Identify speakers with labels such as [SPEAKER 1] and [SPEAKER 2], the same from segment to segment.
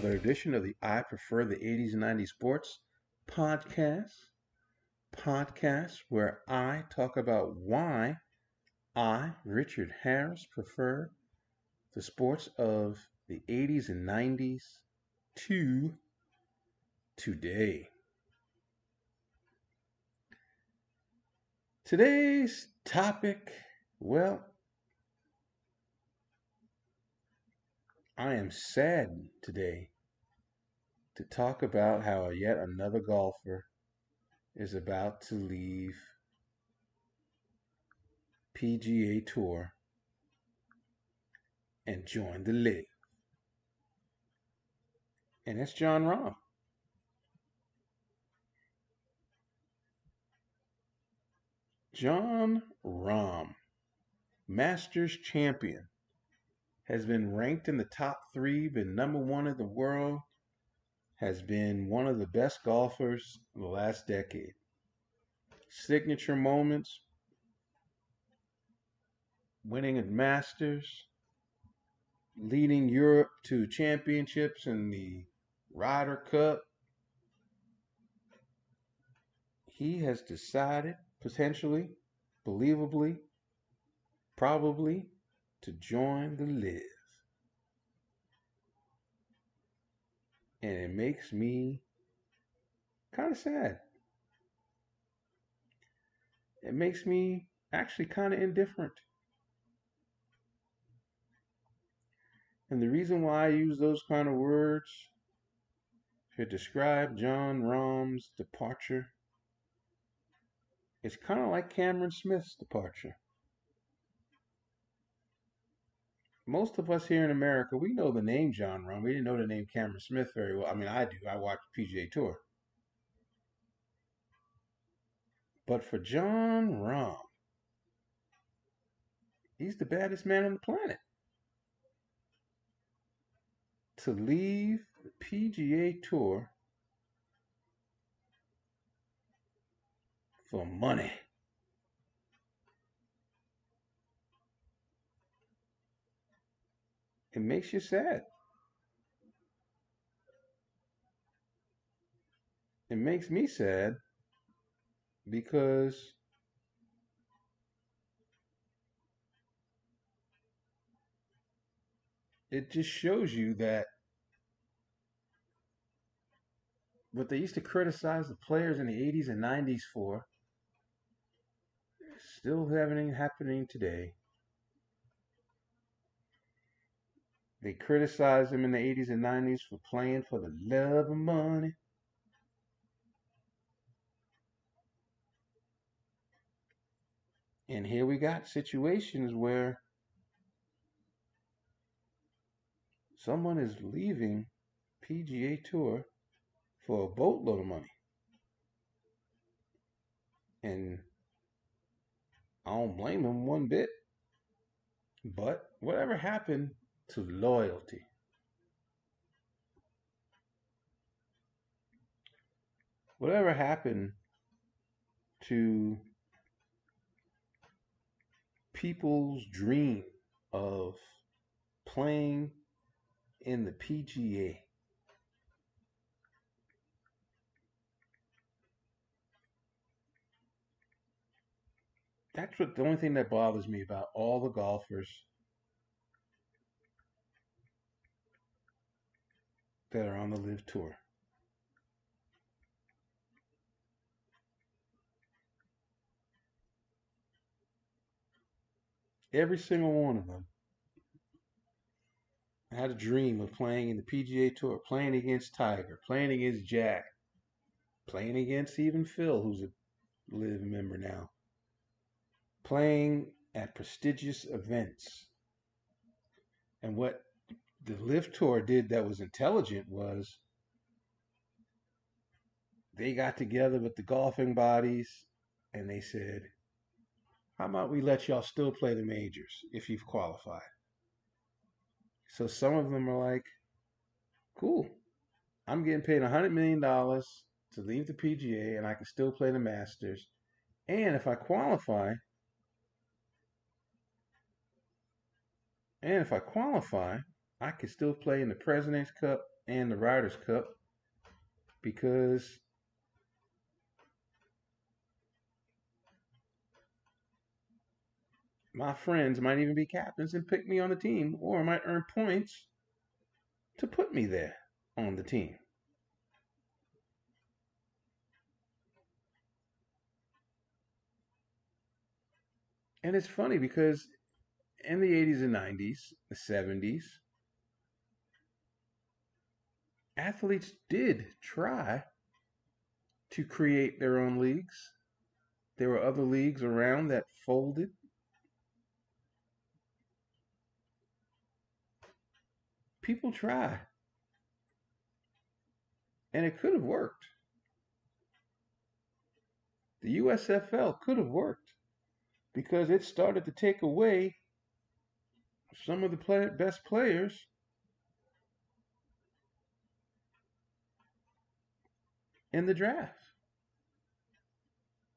[SPEAKER 1] another edition of the I Prefer the 80s and 90s Sports podcast where I talk about why I, Richard Harris, prefer the sports of the 80s and 90s to today. Today's topic, well, I am sad today to talk about how yet another golfer is about to leave PGA Tour and join the LIV. And that's Jon Rahm. Jon Rahm, Masters champion, has been ranked in the top three, been number one in the world, has been one of the best golfers in the last decade. Signature moments, winning at Masters, leading Europe to championships in the Ryder Cup. He has decided, potentially, believably, probably, to join the LIV. And it makes me kind of sad. It makes me actually kind of indifferent. And the reason why I use those kind of words to describe Jon Rahm's departure is kind of like Cameron Smith's departure. Most of us here in America, we know the name Jon Rahm. We didn't know the name Cameron Smith very well. I mean, I do. I watch PGA Tour. But for Jon Rahm, he's the baddest man on the planet. To leave the PGA Tour for money. It makes you sad. It makes me sad because it just shows you that what they used to criticize the players in the 80s and 90s for is still happening today. They criticized him in the 80s and 90s for playing for the love of money. And here we got situations where someone is leaving PGA Tour for a boatload of money. And I don't blame him one bit. But whatever happened to loyalty? Whatever happened to people's dream of playing in the PGA? That's what the only thing that bothers me about all the golfers that are on the LIV Tour. Every single one of them had a dream of playing in the PGA Tour, playing against Tiger, playing against Jack, playing against even Phil, who's a LIV member now, playing at prestigious events. And what the LIV Tour did that was intelligent was they got together with the golfing bodies and they said, how about we let y'all still play the majors if you've qualified? So some of them are like, cool, I'm getting paid $100 million to leave the PGA and I can still play the Masters. And if I qualify, I can still play in the President's Cup and the Riders Cup because my friends might even be captains and pick me on the team, or might earn points to put me there on the team. And it's funny because in the 80s and 90s, the 70s, athletes did try to create their own leagues. There were other leagues around that folded. People try, and it could have worked. The USFL could have worked because it started to take away some of the best players in the draft.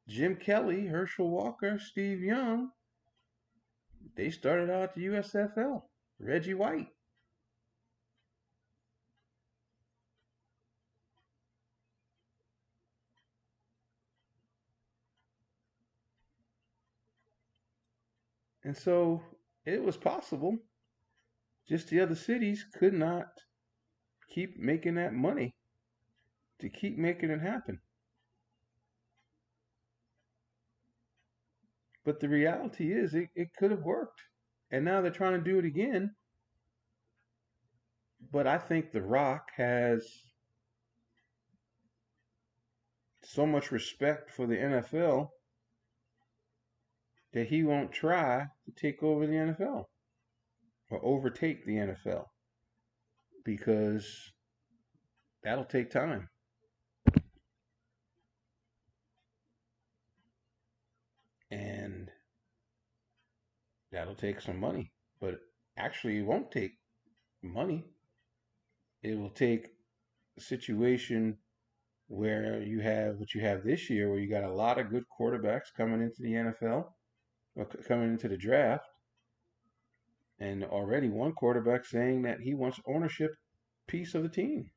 [SPEAKER 1] Jim Kelly, Herschel Walker, Steve Young, they started out at the USFL. Reggie White. And so it was possible. Just the other cities could not keep making that money to keep making it happen. But the reality is, it could have worked. And now they're trying to do it again. But I think The Rock has so much respect for the NFL that he won't try to take over the NFL or overtake the NFL because that'll take time and that'll take some money. But actually, it won't take money. It will take a situation where you have what you have this year, where you got a lot of good quarterbacks coming into the NFL, or coming into the draft, and already one quarterback saying that he wants ownership piece of the team.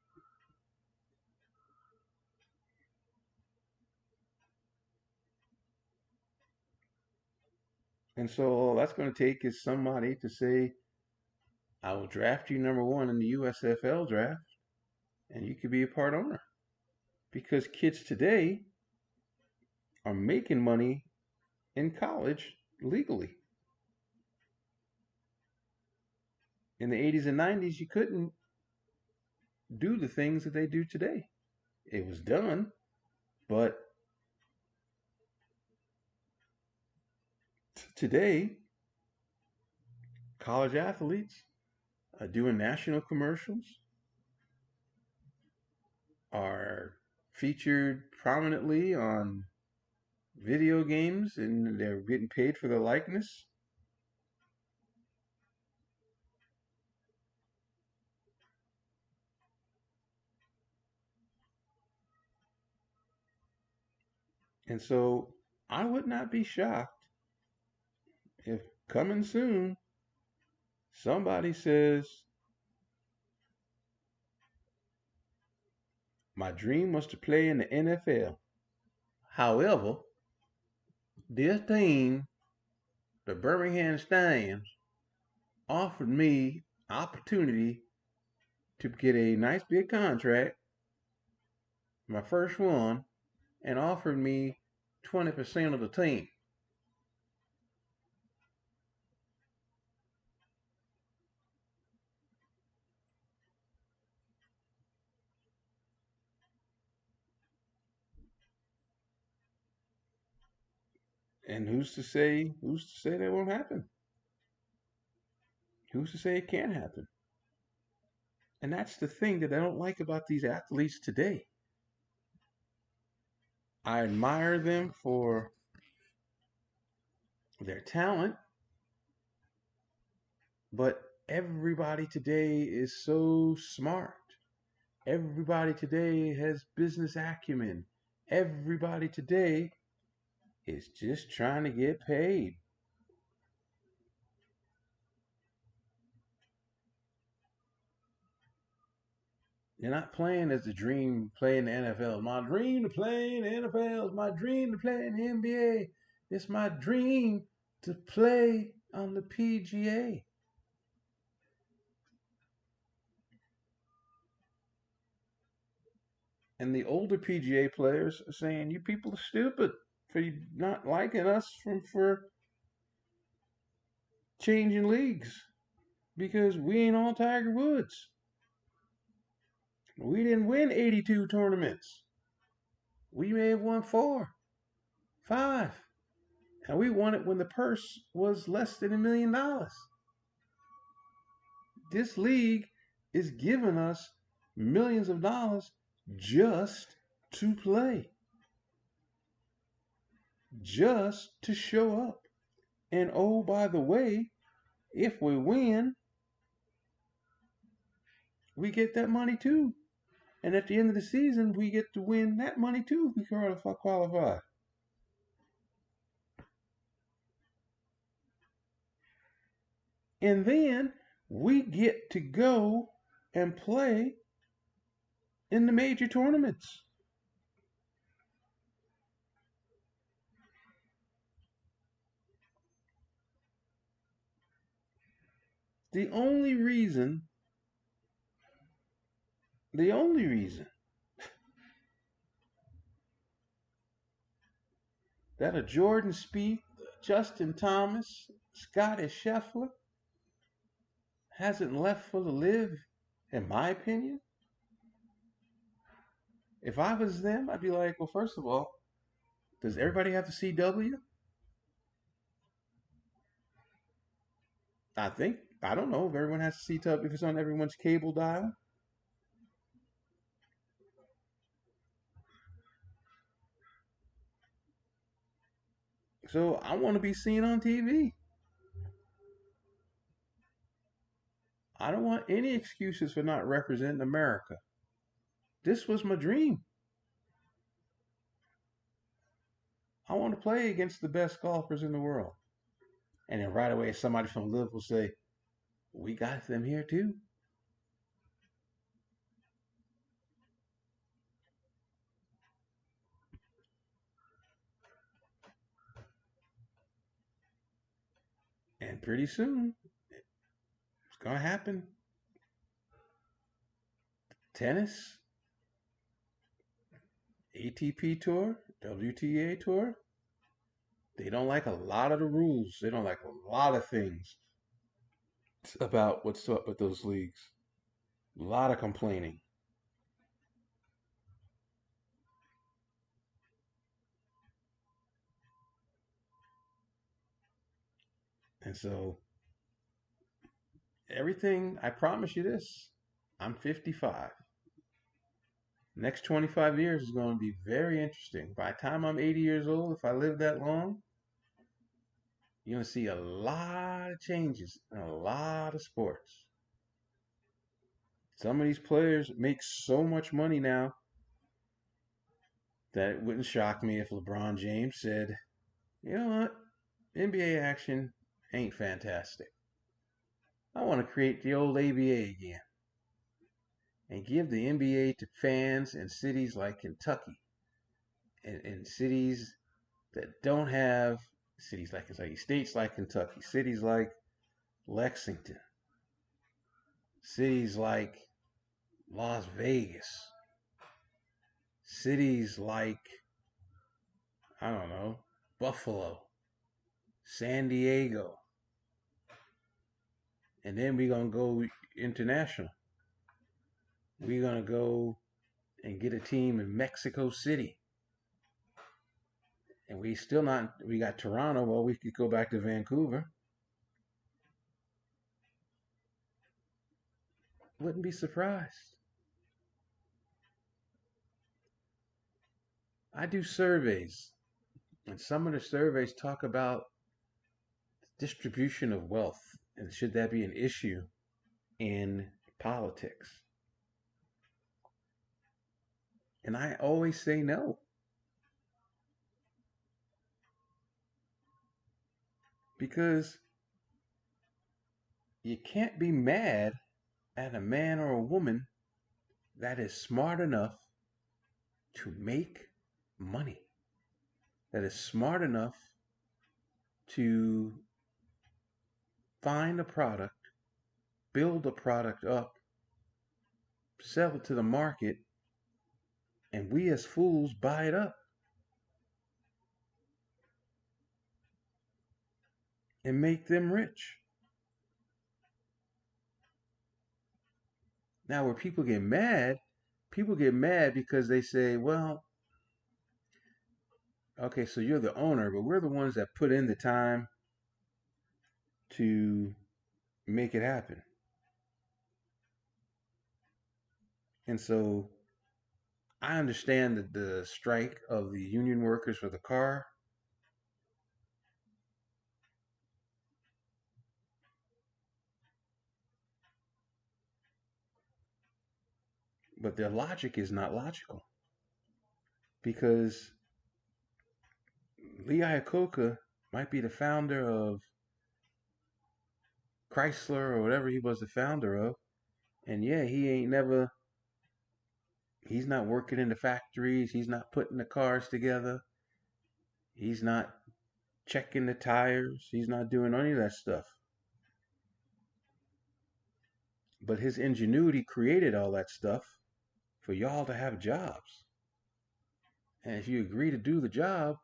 [SPEAKER 1] And so all that's going to take is somebody to say, I will draft you number one in the USFL draft, and you could be a part owner. Because kids today are making money in college legally. In the 80s and 90s, you couldn't do the things that they do today. It was done, but today, college athletes are doing national commercials, are featured prominently on video games, and they're getting paid for their likeness. And so I would not be shocked if coming soon somebody says, my dream was to play in the NFL. However, this team, the Birmingham Stallions, offered me opportunity to get a nice big contract, my first one, and offered me 20% of the team. And who's to say that won't happen? Who's to say it can't happen? And that's the thing that I don't like about these athletes today. I admire them for their talent, but everybody today is so smart. Everybody today has business acumen. Everybody today is just trying to get paid. You're not playing as the dream playing the NFL. My dream to play in the NFL is my dream to play in the NBA. It's my dream to play on the PGA. And the older PGA players are saying, "You people are stupid for not liking us for changing leagues because we ain't all Tiger Woods. We didn't win 82 tournaments. We may have won 4, 5, and we won it when the purse was less than $1 million. This league is giving us millions of dollars just to play, just to show up. And oh, by the way, if we win, we get that money too. And at the end of the season, we get to win that money too if we qualify. And then we get to go and play in the major tournaments. The only reason, the only reason that a Jordan Spieth, Justin Thomas, Scotty Scheffler hasn't left for the live, in my opinion, if I was them, I'd be like, well, first of all, does everybody have the CW? I think, I don't know if everyone has the CW, if it's on everyone's cable dial. So I want to be seen on TV. I don't want any excuses for not representing America. This was my dream. I want to play against the best golfers in the world. And then right away, somebody from Liv will say, we got them here too. And pretty soon, it's going to happen. Tennis, ATP Tour, WTA Tour, they don't like a lot of the rules. They don't like a lot of things about what's up with those leagues. A lot of complaining. And so, everything, I promise you this, I'm 55. Next 25 years is going to be very interesting. By the time I'm 80 years old, if I live that long, you're going to see a lot of changes in a lot of sports. Some of these players make so much money now that it wouldn't shock me if LeBron James said, you know what, NBA action ain't fantastic. I want to create the old ABA again and give the NBA to fans in cities like Kentucky and cities that don't have cities like Kentucky, states like Kentucky, cities like Lexington, cities like Las Vegas, cities like, I don't know, Buffalo, San Diego, and then we're going to go international. We're going to go and get a team in Mexico City. And we still not, we got Toronto. Well, we could go back to Vancouver. Wouldn't be surprised. I do surveys, and some of the surveys talk about distribution of wealth and should that be an issue in politics. And I always say no. Because you can't be mad at a man or a woman that is smart enough to make money, that is smart enough to find a product, build a product up, sell it to the market, and we as fools buy it up and make them rich. Now, where people get mad because they say, well, okay, so you're the owner, but we're the ones that put in the time to make it happen. And so I understand that the strike of the union workers for the car, but their logic is not logical because Lee Iacocca might be the founder of Chrysler or whatever he was the founder of, and yeah, he's not working in the factories, he's not putting the cars together, he's not checking the tires, he's not doing any of that stuff. But his ingenuity created all that stuff for y'all to have jobs. And if you agree to do the job,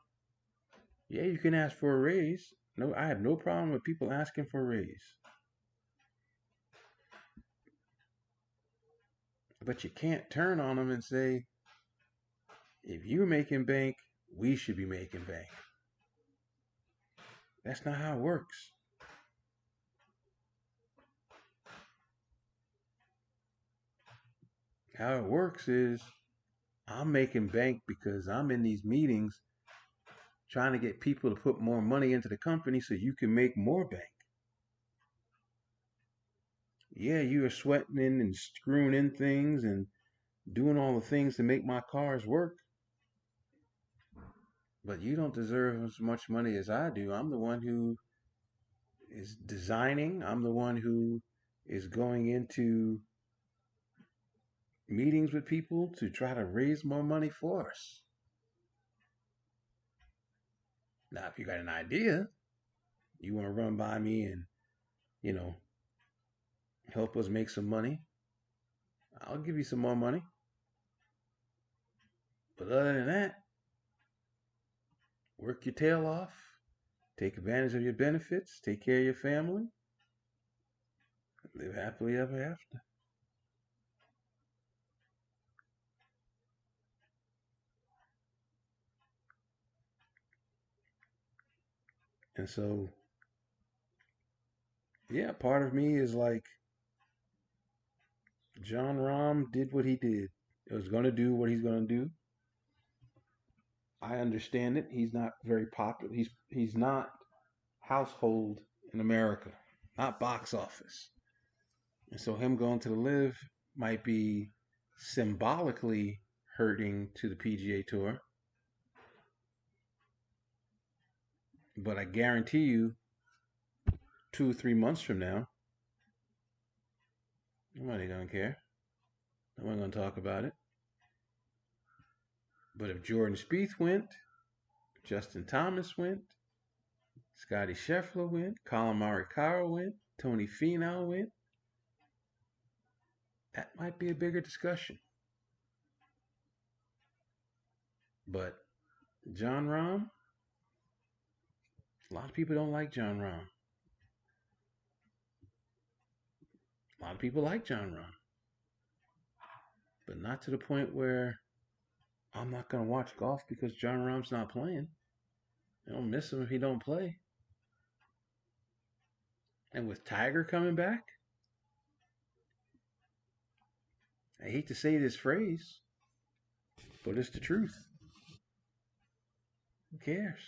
[SPEAKER 1] yeah, you can ask for a raise. No, I have no problem with people asking for a raise. But you can't turn on them and say, if you're making bank, we should be making bank. That's not how it works. How it works is I'm making bank because I'm in these meetings trying to get people to put more money into the company so you can make more bank. Yeah, you are sweating in and screwing in things and doing all the things to make my cars work. But you don't deserve as much money as I do. I'm the one who is designing. I'm the one who is going into meetings with people to try to raise more money for us. Now, if you got an idea, you want to run by me and, you know, help us make some money, I'll give you some more money. But other than that, work your tail off, take advantage of your benefits, take care of your family, live happily ever after. And so, yeah, part of me is like, Jon Rahm did what he did. He was going to do what he's going to do. I understand it. He's not very popular. He's not household in America, not box office. And so him going to the live might be symbolically hurting to the PGA Tour. But I guarantee you, 2 or 3 months from now, nobody gonna care. Nobody gonna talk about it. But if Jordan Spieth went, Justin Thomas went, Scotty Scheffler went, Colin Morikawa went, Tony Finau went, that might be a bigger discussion. But Jon Rahm, a lot of people don't like Jon Rahm. A lot of people like Jon Rahm. But not to the point where I'm not going to watch golf because Jon Rahm's not playing. I don't miss him if he don't play. And with Tiger coming back, I hate to say this phrase, but it's the truth. Who cares?